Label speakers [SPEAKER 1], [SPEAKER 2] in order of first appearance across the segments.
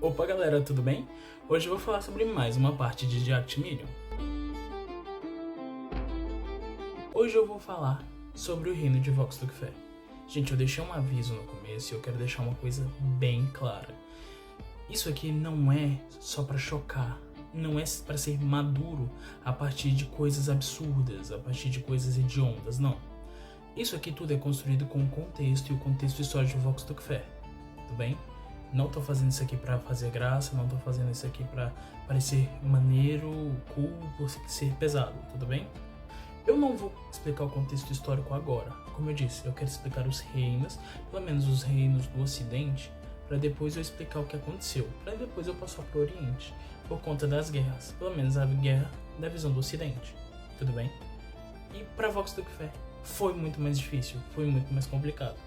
[SPEAKER 1] Opa galera, tudo bem? Hoje eu vou falar sobre mais uma parte de The Actiminion. Hoje eu vou falar sobre o reino de Vox Lukfer. Gente, eu deixei um aviso no começo e eu quero deixar uma coisa bem clara. Isso aqui não é só pra chocar, não é pra ser maduro a partir de coisas absurdas, a partir de coisas hediondas, não. Isso aqui tudo é construído com o contexto e o contexto histórico de Vox Lukfer, tudo bem? Não tô fazendo isso aqui pra fazer graça, não tô fazendo isso aqui pra parecer maneiro, cool, por ser pesado, tudo bem? Eu não vou explicar o contexto histórico agora. Como eu disse, eu quero explicar os reinos, pelo menos os reinos do Ocidente, para depois eu explicar o que aconteceu, para depois eu passar pro Oriente, por conta das guerras, pelo menos a guerra da visão do Ocidente, tudo bem? E para Vox Lukfer foi muito mais difícil, foi muito mais complicado,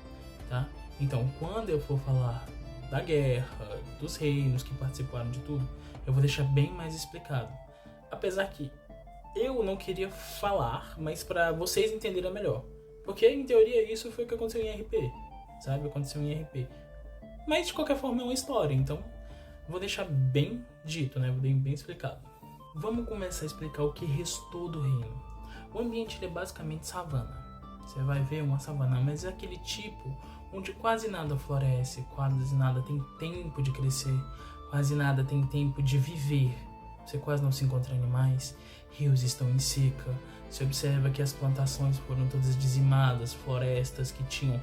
[SPEAKER 1] tá? Então, quando eu for falar da guerra, dos reinos que participaram de tudo, eu vou deixar bem mais explicado. Apesar que eu não queria falar, mas para vocês entenderem melhor. Porque, em teoria, isso foi o que aconteceu em RP, sabe? Aconteceu em RP. Mas, de qualquer forma, é uma história, então vou deixar bem dito, né? Vou deixar bem explicado. Vamos começar a explicar o que restou do reino. O ambiente é basicamente savana. Você vai ver uma savana, mas é aquele tipo onde quase nada floresce, quase nada tem tempo de crescer, quase nada tem tempo de viver. Você quase não se encontra animais, rios estão em seca, você observa que as plantações foram todas dizimadas, florestas que tinham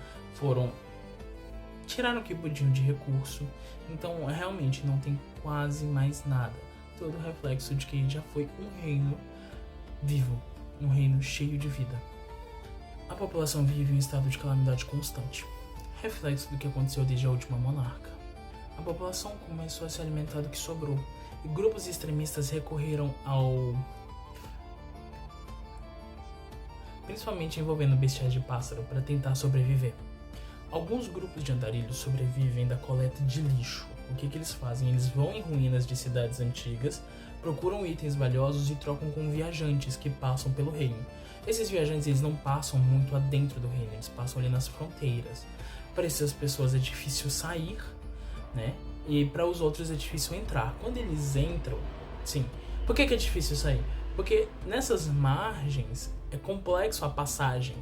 [SPEAKER 1] tiraram o que podiam de recurso, então realmente não tem quase mais nada. Todo reflexo de que já foi um reino vivo, um reino cheio de vida. A população vive em um estado de calamidade constante, reflexo do que aconteceu desde a última monarca. A população começou a se alimentar do que sobrou, e grupos extremistas recorreram principalmente envolvendo bestiais de pássaro para tentar sobreviver. Alguns grupos de andarilhos sobrevivem da coleta de lixo. O que eles fazem? Eles vão em ruínas de cidades antigas, procuram itens valiosos e trocam com viajantes que passam pelo reino. Esses viajantes eles não passam muito adentro do reino, eles passam ali nas fronteiras. Para essas pessoas é difícil sair, né? E para os outros é difícil entrar. Quando eles entram, sim. Por que é difícil sair? Porque nessas margens é complexo a passagem,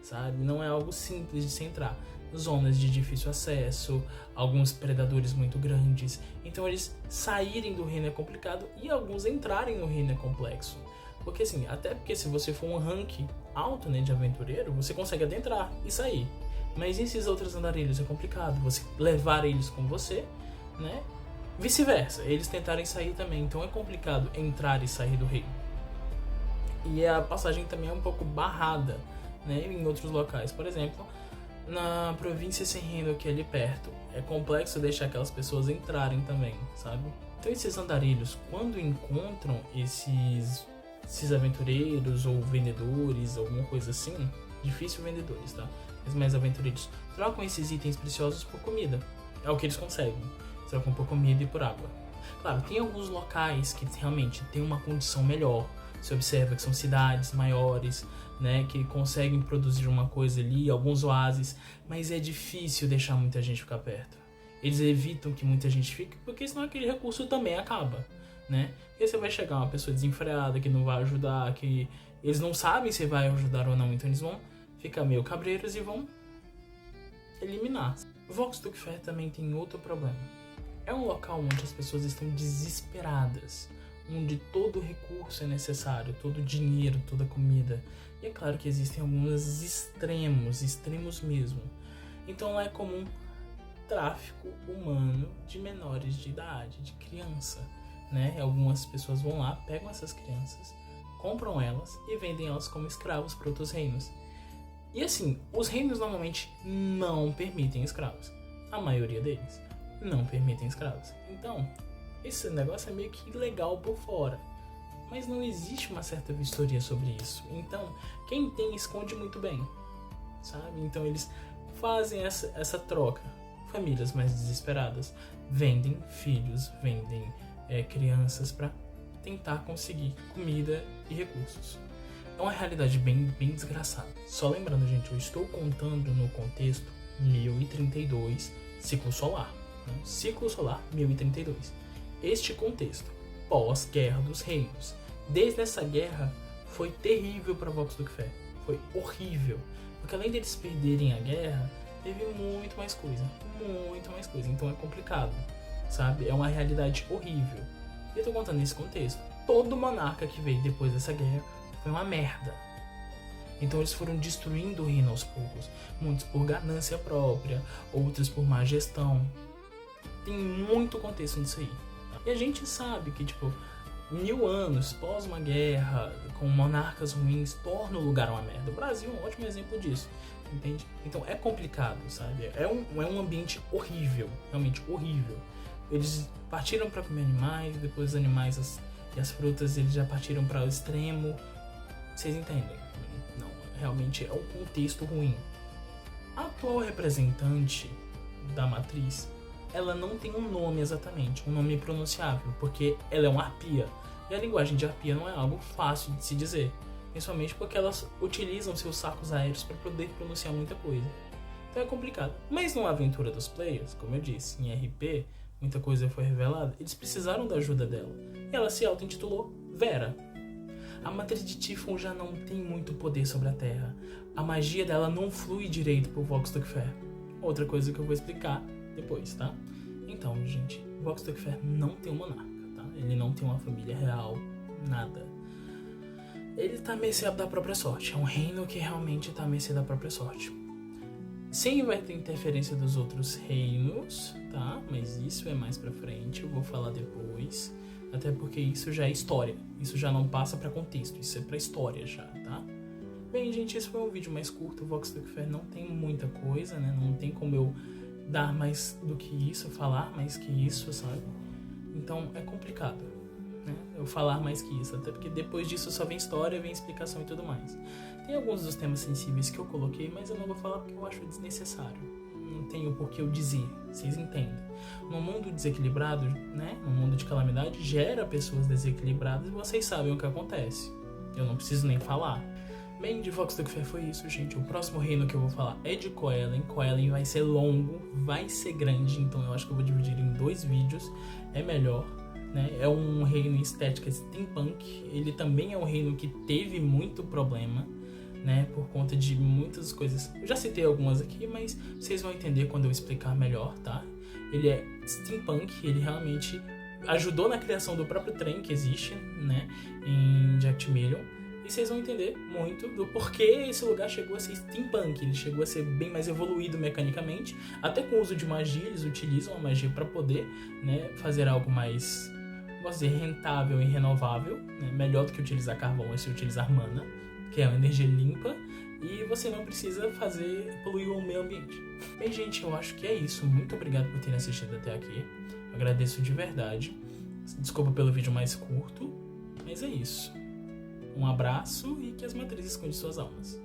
[SPEAKER 1] sabe? Não é algo simples de se entrar. Zonas de difícil acesso, alguns predadores muito grandes. Então eles saírem do reino é complicado e alguns entrarem no reino é complexo. Porque assim, até porque se você for um rank alto, né, de aventureiro, você consegue adentrar e sair. Mas esses outros andarilhos é complicado, você levar eles com você, né? Vice-versa, eles tentarem sair também, então é complicado entrar e sair do reino. E a passagem também é um pouco barrada, né, em outros locais. Por exemplo, na província sem reino aqui ali perto, é complexo deixar aquelas pessoas entrarem também, sabe? Então esses andarilhos, quando encontram esses aventureiros ou vendedores, alguma coisa assim, difícil vendedores, tá? Mas mais aventureiros, trocam esses itens preciosos por comida. É o que eles conseguem. Trocam por comida e por água. Claro, tem alguns locais que realmente tem uma condição melhor. Você observa que são cidades maiores, né, que conseguem produzir uma coisa ali, alguns oásis, mas é difícil deixar muita gente ficar perto. Eles evitam que muita gente fique, porque senão aquele recurso também acaba, né? E você vai chegar uma pessoa desenfreada que não vai ajudar, que eles não sabem se vai ajudar ou não, então eles vão ficar meio cabreiros e vão eliminar. Vox Lukfer também tem outro problema. É um local onde as pessoas estão desesperadas, onde todo recurso é necessário, todo dinheiro, toda comida. E é claro que existem alguns extremos mesmo. Então lá é comum tráfico humano de menores de idade, de criança, né? Algumas pessoas vão lá, pegam essas crianças, compram elas e vendem elas como escravos para outros reinos. E assim, os reinos normalmente não permitem escravos. A maioria deles não permitem escravos. Então, esse negócio é meio que ilegal por fora. Mas não existe uma certa vistoria sobre isso. Então, quem tem esconde muito bem, sabe? Então eles fazem essa troca. Famílias mais desesperadas vendem filhos, vendem crianças para tentar conseguir comida e recursos. É uma realidade bem desgraçada. Só lembrando, gente, eu estou contando no contexto 1032, ciclo solar. né? Ciclo solar 1032. Este contexto, pós-Guerra dos Reinos. Desde essa guerra, foi terrível para Vox do que Fé. Foi horrível. Porque além deles perderem a guerra, teve muito mais coisa. Muito mais coisa. Então é complicado, sabe? É uma realidade horrível. E eu tô contando nesse contexto. Todo monarca que veio depois dessa guerra foi uma merda. Então eles foram destruindo o reino aos poucos. Muitos por ganância própria, outros por má gestão. Tem muito contexto nisso aí. E a gente sabe que, tipo, 1000 anos pós uma guerra, com monarcas ruins, torna o lugar uma merda. O Brasil é um ótimo exemplo disso, entende? Então é complicado, sabe? É um ambiente horrível, realmente horrível. Eles partiram para comer animais, depois os animais e as frutas eles já partiram para o extremo. Vocês entendem? Não, realmente é um contexto ruim. A atual representante da matriz, ela não tem um nome exatamente, um nome pronunciável, porque ela é uma arpia. E a linguagem de arpia não é algo fácil de se dizer, principalmente porque elas utilizam seus sacos aéreos para poder pronunciar muita coisa. Então é complicado. Mas numa aventura dos players, como eu disse, em RP, muita coisa foi revelada, eles precisaram da ajuda dela. E ela se auto-intitulou Vera. A matriz de Typhon já não tem muito poder sobre a Terra. A magia dela não flui direito pro Vox do que Fé. Outra coisa que eu vou explicar depois, tá? Então, gente, Vox do que Fé não tem um monarca, tá? Ele não tem uma família real, nada. Ele tá à mercê da própria sorte. É um reino que realmente tá à mercê da própria sorte. Sim, vai ter interferência dos outros reinos, tá? Mas isso é mais pra frente, eu vou falar depois. Até porque isso já é história. Isso já não passa pra contexto, isso é pra história já, tá? Bem, gente, esse foi um vídeo mais curto. O Vox do que Fé não tem muita coisa, né? Não tem como eu dar mais do que isso, falar mais que isso, sabe? Então é complicado, né? Eu falar mais que isso, até porque depois disso só vem história, vem explicação e tudo mais. Tem alguns dos temas sensíveis que eu coloquei, mas eu não vou falar porque eu acho desnecessário. Não tenho por que eu dizer, vocês entendem. No mundo desequilibrado, né? No mundo de calamidade, gera pessoas desequilibradas e vocês sabem o que acontece. Eu não preciso nem falar. Bem, de Vox do que Fé foi isso, gente. O próximo reino que eu vou falar é de Coelen. Coelen vai ser longo, vai ser grande, então eu acho que eu vou dividir em 2 vídeos. É melhor, né? É um reino em estética steampunk. Ele também é um reino que teve muito problema, né? Por conta de muitas coisas. Eu já citei algumas aqui, mas vocês vão entender quando eu explicar melhor, tá? Ele é steampunk, ele realmente ajudou na criação do próprio trem que existe, né? Em Jack Million. E vocês vão entender muito do porquê esse lugar chegou a ser steampunk. Ele chegou a ser bem mais evoluído mecanicamente. Até com o uso de magia, eles utilizam a magia para poder, né, fazer algo mais, posso dizer, rentável e renovável, né? Melhor do que utilizar carvão é se utilizar mana, que é uma energia limpa. E você não precisa poluir o meio ambiente. Bem, gente, eu acho que é isso. Muito obrigado por terem assistido até aqui. Eu agradeço de verdade. Desculpa pelo vídeo mais curto, mas é isso. Um abraço e que as matrizes escondem suas almas.